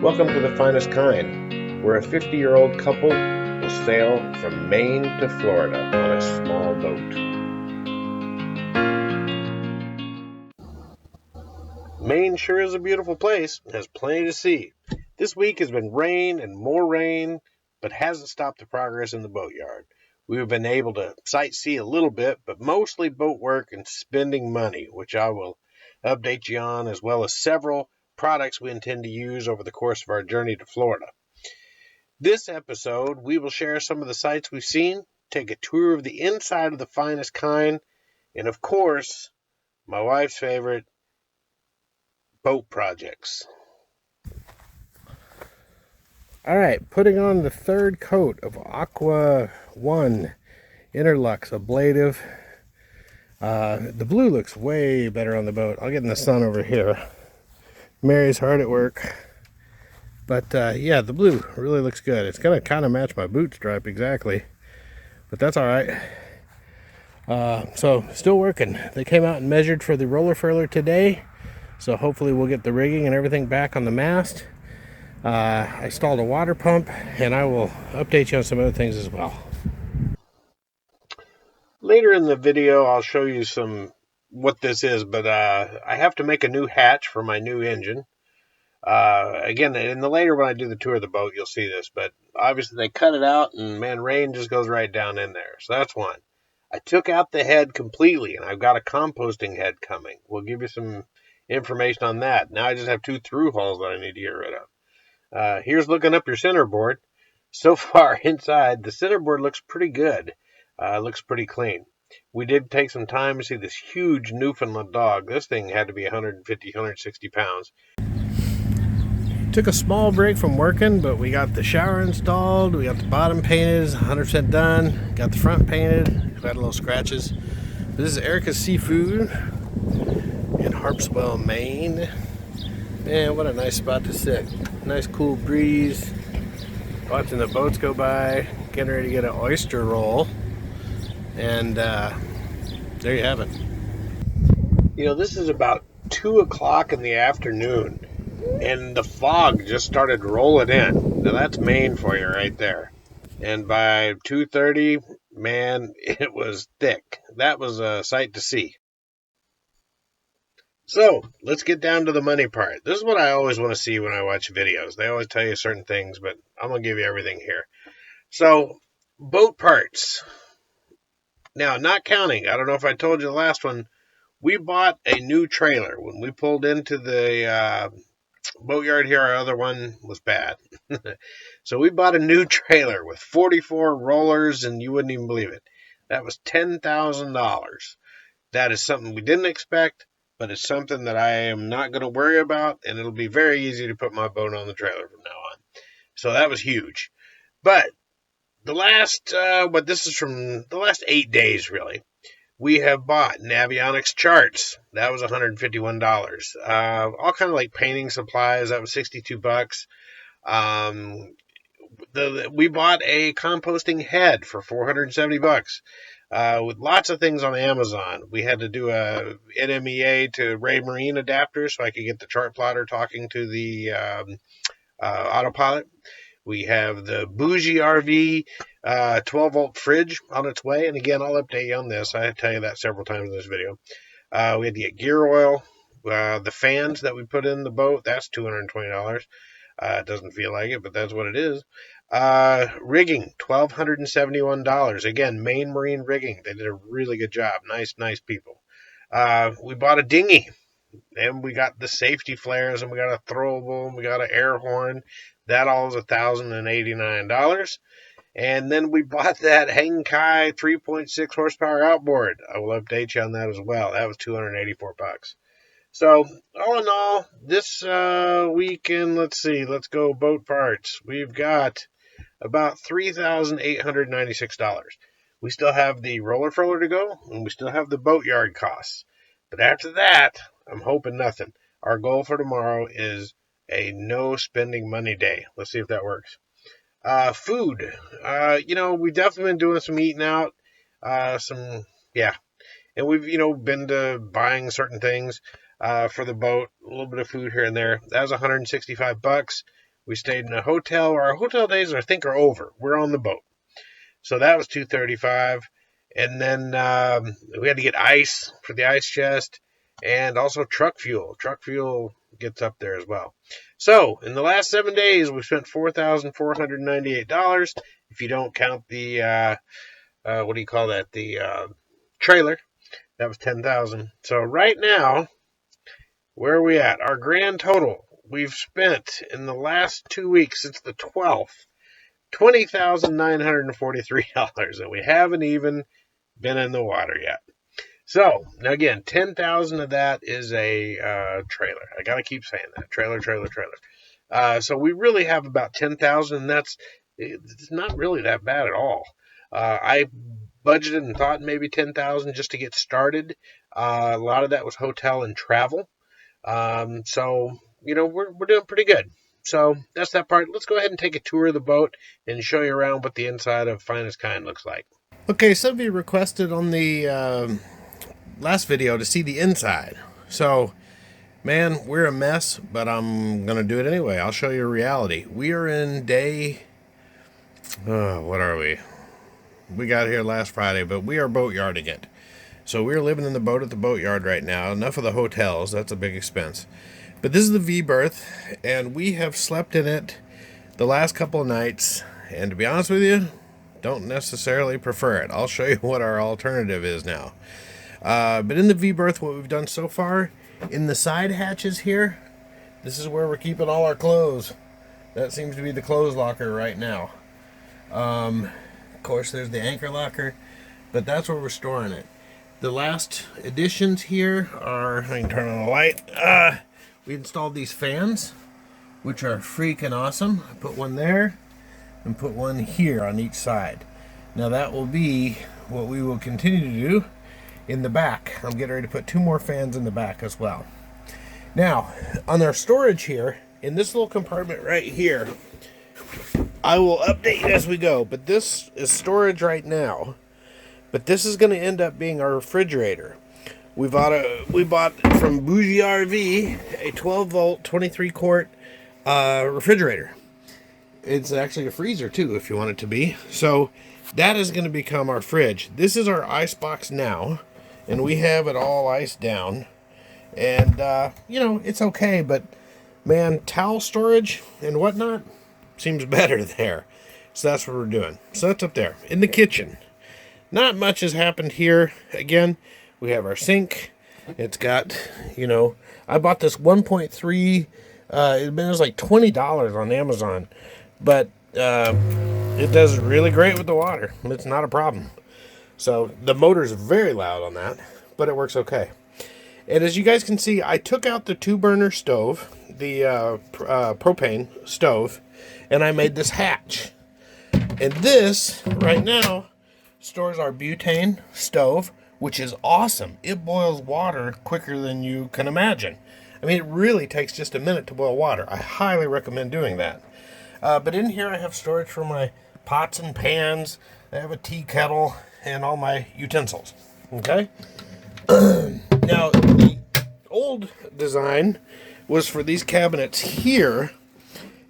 Welcome to The Finest Kind, where a 50-year-old couple will sail from Maine to Florida on a small boat. Maine sure is a beautiful place, has plenty to see. This week has been rain and more rain, but hasn't stopped the progress in the boatyard. We've been able to sightsee a little bit, but mostly boat work and spending money, which I will update you on, as well as several products we intend to use over the course of our journey to Florida. This episode, we will share some of the sights we've seen, take a tour of the inside of The Finest Kind, and of course, my wife's favorite, boat projects. All right, putting on the third coat of Aqua 1 Interlux Ablative. The blue looks way better on the boat. I'll get in the sun over here. Mary's hard at work. But yeah, the blue really looks good. It's going to kind of match my boot stripe exactly. But that's all right. So still working. They came out and measured for the roller furler today. So hopefully we'll get the rigging and everything back on the mast. I installed a water pump, and I will update you on some other things as well. Later in the video, I'll show you what this is, but I have to make a new hatch for my new engine. Again, in the later when I do the tour of the boat, you'll see this, but obviously they cut it out, and man, rain just goes right down in there. So that's one. I took out the head completely, and I've got a composting head coming. We'll give you some information on that. Now I just have two through holes that I need to get rid of. Here's looking up your centerboard. So far inside, the centerboard looks pretty good. Looks pretty clean. We did take some time to see this huge Newfoundland dog. This thing had to be 150, 160 pounds. Took a small break from working, but we got the shower installed. We got the bottom painted, 100% done. Got the front painted. We've had little scratches. This is Erica's Seafood in Harpswell, Maine. Man, what a nice spot to sit. Nice cool breeze. Watching the boats go by. Getting ready to get an oyster roll. And there you have it. You know, this is about 2 o'clock in the afternoon, and the fog just started rolling in. Now that's Maine for you right there. And by 2:30, man, it was thick. That was a sight to see. So let's get down to the money part. This is what I always want to see when I watch videos. They always tell you certain things, but I'm going to give you everything here. So, boat parts. Now, not counting, I don't know if I told you the last one, we bought a new trailer. When we pulled into the boatyard here, our other one was bad. So we bought a new trailer with 44 rollers, and you wouldn't even believe it. That was $10,000. That is something we didn't expect, but it's something that I am not going to worry about, and it'll be very easy to put my boat on the trailer from now on. So that was huge. But the last, this is from the last 8 days, really. We have bought Navionics charts. That was $151. All kind of like painting supplies. That was $62. We bought a composting head for $470. With lots of things on Amazon. We had to do a NMEA to Ray Marine adapter so I could get the chart plotter talking to the autopilot. We have the Bougie RV 12-volt fridge on its way. And again, I'll update you on this. I tell you that several times in this video. We had to get gear oil. The fans that we put in the boat, that's $220. It doesn't feel like it, but that's what it is. Rigging, $1,271. Again, Maine Marine Rigging. They did a really good job. Nice people. We bought a dinghy. And we got the safety flares, and we got a throwable, and we got an air horn. That all is $1,089. And then we bought that Henkai 3.6 horsepower outboard. I will update you on that as well. That was $284. So, all in all, this weekend, let's go boat parts. We've got about $3,896. We still have the roller furler to go, and we still have the boatyard costs. But after that, I'm hoping nothing. Our goal for tomorrow is a no spending money day. Let's see if that works. Food. We've definitely been doing some eating out. And we've, been to buying certain things for the boat. A little bit of food here and there. That was $165. We stayed in a hotel. Our hotel days, I think, are over. We're on the boat. So that was $235. And then we had to get ice for the ice chest and also truck fuel. Truck fuel gets up there as well. So in the last 7 days, we spent $4,498. If you don't count the, what do you call that? The trailer. That was $10,000. So right now, where are we at? Our grand total we've spent in the last 2 weeks since the 12th, $20,943, and we haven't even been in the water yet. So now again, 10,000 of that is a trailer. I gotta keep saying that trailer. So we really have about 10,000, and it's not really that bad at all. I budgeted and thought maybe 10,000 just to get started. A lot of that was hotel and travel. So we're doing pretty good. So that's that part. Let's go ahead and take a tour of the boat and show you around what the inside of Finest Kind looks like. Okay, some of you requested on the last video to see the inside. So, man, we're a mess, but I'm going to do it anyway. I'll show you reality. We are in day... what are we? We got here last Friday, but we are boat yarding it. So we're living in the boat at the boatyard right now. Enough of the hotels. That's a big expense. But this is the V-berth, and we have slept in it the last couple of nights. And to be honest with you, don't necessarily prefer it. I'll show you what our alternative is now. But in the V-berth, what we've done so far, in the side hatches here, this is where we're keeping all our clothes. That seems to be the clothes locker right now. Of course, there's the anchor locker, but that's where we're storing it. The last additions here are, I can turn on the light. We installed these fans, which are freaking awesome. I put one there and put one here on each side. Now that will be what we will continue to do in the back. I'm getting ready to put 2 more fans in the back as well. Now, on our storage here, in this little compartment right here, I will update as we go, but this is storage right now. But this is going to end up being our refrigerator. We bought from Bougie RV a 12-volt, 23-quart refrigerator. It's actually a freezer too, if you want it to be. So that is going to become our fridge. This is our ice box now, and we have it all iced down. And it's okay, but man, towel storage and whatnot seems better there. So that's what we're doing. So that's up there in the kitchen. Not much has happened here. Again, we have our sink. It's got, I bought this 1.3. It was like $20 on Amazon, but it does really great with the water. It's not a problem. So the motor's very loud on that, but it works okay. And as you guys can see, I took out the 2-burner stove, the propane stove, and I made this hatch. And this, right now, stores our butane stove, which is awesome. It boils water quicker than you can imagine. I mean, it really takes just a minute to boil water. I highly recommend doing that. But in here I have storage for my pots and pans. I have a tea kettle and all my utensils. Okay? Now, the old design was for these cabinets here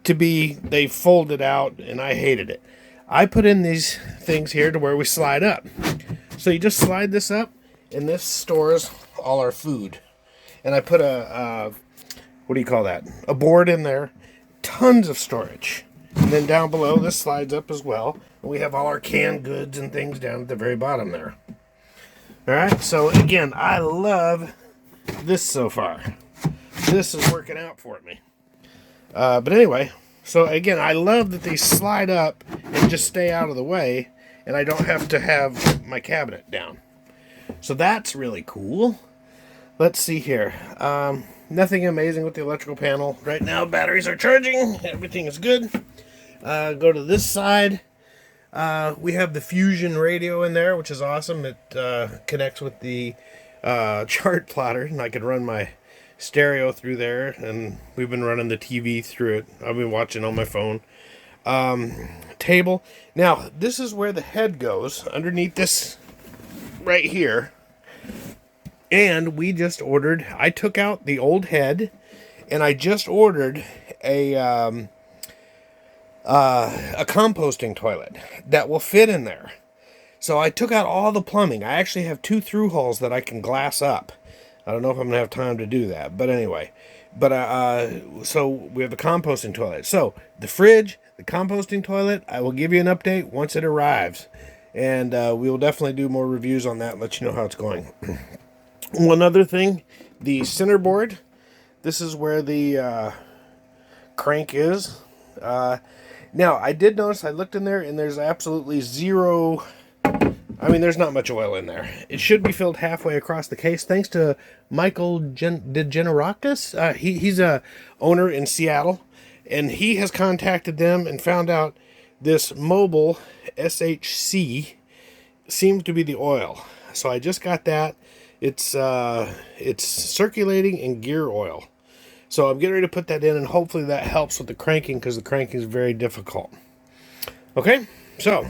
to be, they folded out, and I hated it. I put in these things here to where we slide up. So you just slide this up, and this stores all our food. And I put a board in there. Tons of storage. And then down below, this slides up as well. And we have all our canned goods and things down at the very bottom there. Alright, so again, I love this so far. This is working out for me. But anyway, so again, I love that they slide up and just stay out of the way, and I don't have to have my cabinet down. So that's really cool. Let's see here. Nothing amazing with the electrical panel. Right now, batteries are charging. Everything is good. Go to this side. We have the Fusion radio in there, which is awesome. It connects with the chart plotter, and I can run my stereo through there, and we've been running the TV through it. I've been watching on my phone. Table. Now, this is where the head goes, underneath this right here. And we just ordered, I took out the old head, and I just ordered a a composting toilet that will fit in there. So I took out all the plumbing. I actually have 2 through holes that I can glass up. I don't know if I'm gonna have time to do that, but anyway. So we have the composting toilet. So the fridge, the composting toilet. I will give you an update once it arrives, and we will definitely do more reviews on that and let you know how it's going. One other thing, the center board. This is where the crank is. Now, I did notice, I looked in there, and there's absolutely zero. I mean, there's not much oil in there. It should be filled halfway across the case, thanks to Michael DeGenerakis. He's a owner in Seattle, and he has contacted them and found out this mobile SHC seems to be the oil. So I just got that. It's circulating in gear oil. So I'm getting ready to put that in, and hopefully that helps with the cranking, because the cranking is very difficult. Okay, so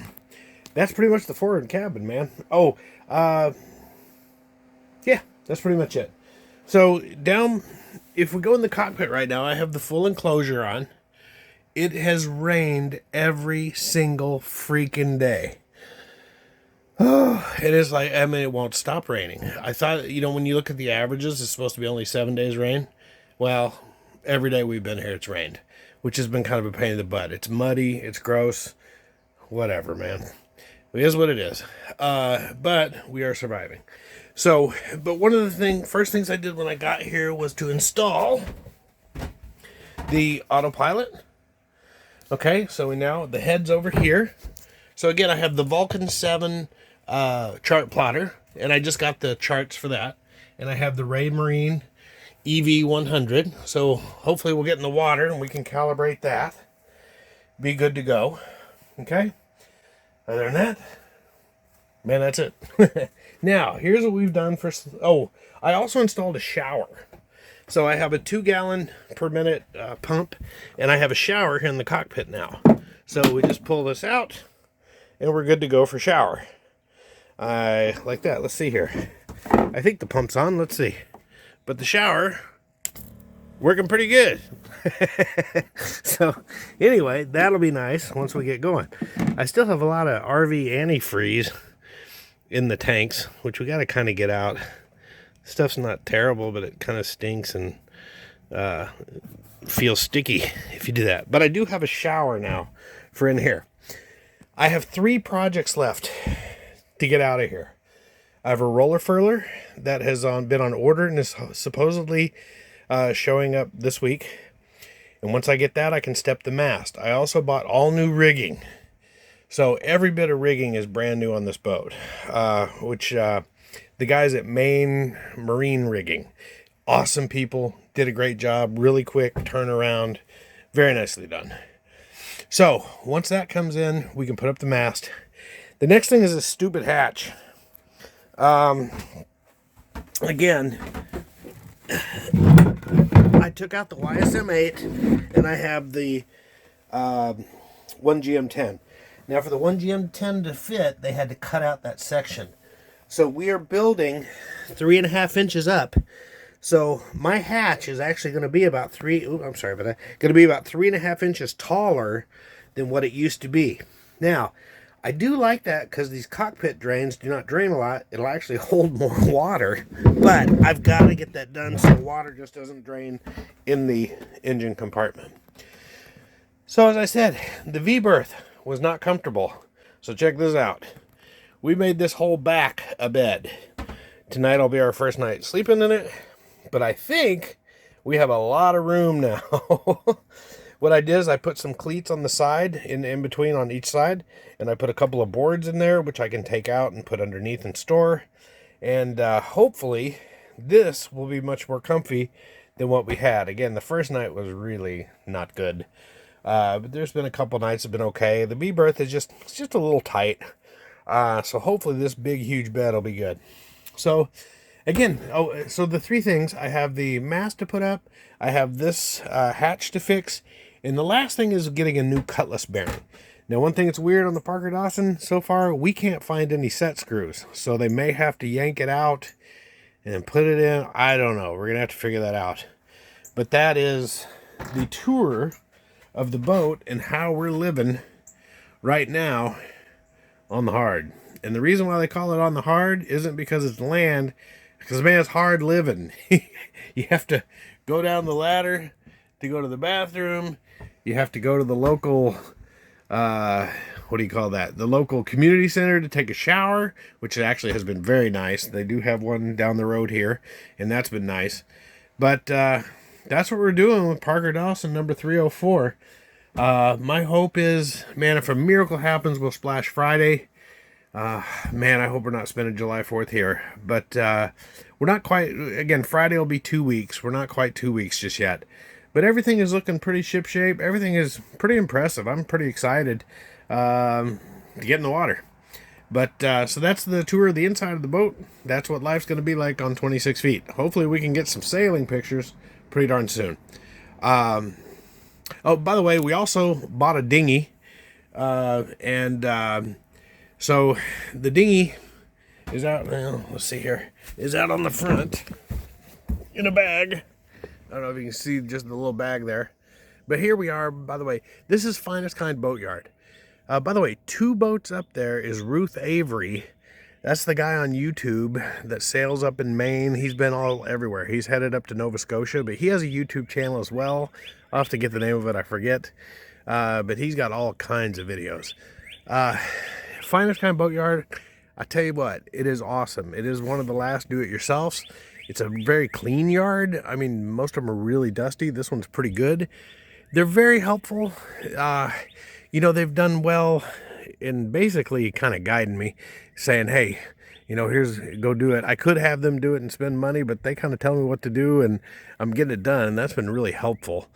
that's pretty much the forward cabin, man. Oh, yeah, that's pretty much it. So down, if we go in the cockpit right now, I have the full enclosure on. It has rained every single freaking day. Oh, it is like, I mean, it won't stop raining. I thought, when you look at the averages, it's supposed to be only 7 days rain. Well, every day we've been here, it's rained, which has been kind of a pain in the butt. It's muddy, it's gross, whatever, man. It is what it is. But we are surviving. So, but one of the first things I did when I got here was to install the autopilot. Okay, so the head's over here. So again, I have the Vulcan 7 chart plotter, and I just got the charts for that. And I have the Raymarine EV100. So hopefully we'll get in the water and we can calibrate that. Be good to go. Okay? Other than that, man, that's it. Now, here's what we've done for... Oh, I also installed a shower. So I have a 2-gallon per minute pump, and I have a shower here in the cockpit now. So we just pull this out, and we're good to go for shower. Like that. Let's see here. I think the pump's on. Let's see. But the shower, working pretty good. So anyway, that'll be nice once we get going. I still have a lot of RV antifreeze in the tanks, which we got to kind of get out. Stuff's not terrible, but it kind of stinks and feels sticky if you do that. But I do have a shower now for in here. I have 3 projects left to get out of here. I have a roller furler that has been on order and is supposedly showing up this week. And once I get that, I can step the mast. I also bought all new rigging. So every bit of rigging is brand new on this boat, which the guys at Maine Marine Rigging, awesome people, did a great job, really quick turnaround, very nicely done. So once that comes in, we can put up the mast. The next thing is a stupid hatch. Again, I took out the YSM8 and I have the 1GM10. Now for the 1GM10 to fit, they had to cut out that section. So we are building 3.5 inches up. So my hatch is actually going to be about going to be about 3.5 inches taller than what it used to be. Now, I do like that because these cockpit drains do not drain a lot. It'll actually hold more water, but I've got to get that done so water just doesn't drain in the engine compartment. So as I said, the V-berth was not comfortable. So check this out. We made this whole back a bed. Tonight will be our first night sleeping in it, but I think we have a lot of room now. What I did is I put some cleats on the side, in between on each side, and I put a couple of boards in there, which I can take out and put underneath and store. And hopefully this will be much more comfy than what we had. Again, the first night was really not good. But there's been a couple nights that have been okay. The B-berth is just a little tight. So hopefully this big, huge bed will be good. So again, so the 3 things, I have the mast to put up, I have this hatch to fix, and the last thing is getting a new cutlass bearing. Now, one thing that's weird on the Parker Dawson so far, we can't find any set screws. So they may have to yank it out and put it in. I don't know. We're going to have to figure that out. But that is the tour of the boat and how we're living right now on the hard. And the reason why they call it on the hard isn't because it's land, because man, it's hard living. You have to go down the ladder to go to the bathroom. You have to go to the local, what do you call that? The local community center to take a shower, which actually has been very nice. They do have one down the road here, and that's been nice. But that's what we're doing with Parker Dawson, number 304. My hope is, man, if a miracle happens, we'll splash Friday. Man, I hope we're not spending July 4th here. But we're not quite, again, Friday will be 2 weeks. We're not quite 2 weeks just yet. But everything is looking pretty shipshape. Everything is pretty impressive. I'm pretty excited to get in the water. But so that's the tour of the inside of the boat. That's what life's going to be like on 26 feet. Hopefully we can get some sailing pictures pretty darn soon. Oh, by the way, we also bought a dinghy. So the dinghy is out, well, let's see here, is out on the front in a bag. I don't know if you can see just the little bag there. But here we are, by the way. This is Finest Kind Boatyard. By the way, 2 boats up there is Ruth Avery. That's the guy on YouTube that sails up in Maine. He's been all everywhere. He's headed up to Nova Scotia, but he has a YouTube channel as well. I'll have to get the name of it, I forget. But he's got all kinds of videos. Finest Kind Boatyard, I tell you what, it is awesome. It is one of the last do-it-yourselfs. It's a very clean yard. I mean, most of them are really dusty. This one's pretty good. They're very helpful. You know, they've done well in basically kind of guiding me, saying, hey, you know, here's, go do it. I could have them do it and spend money, but they kind of tell me what to do, and I'm getting it done, and that's been really helpful.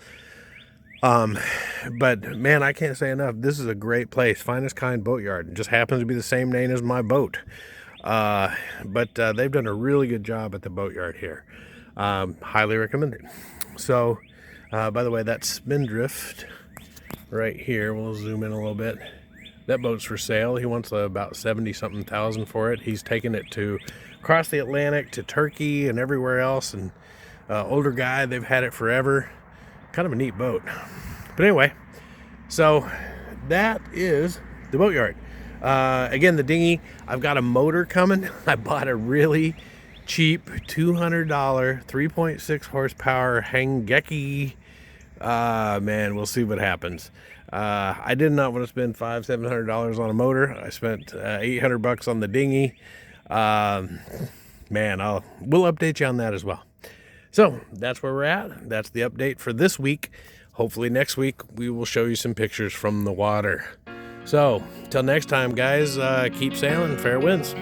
But man, I can't say enough. This is a great place. Finest Kind Boatyard. It just happens to be the same name as my boat. But they've done a really good job at the boatyard here. Highly recommended. So, by the way, that Spindrift right here, we'll zoom in a little bit. That boat's for sale. He wants about 70-something thousand for it. He's taken it to across the Atlantic to Turkey and everywhere else. And older guy, they've had it forever. Kind of a neat boat. But anyway, so that is the boatyard. Again, the dinghy, I've got a motor coming. I bought a really cheap $200 3.6 horsepower Hangeki. Man, we'll see what happens. I did not want to spend $500-700 on a motor. I spent $800 on the dinghy. Man, we'll update you on that as well. So that's where we're at. That's the update for this week. Hopefully next week we will show you some pictures from the water. So till next time, guys, keep sailing, fair winds.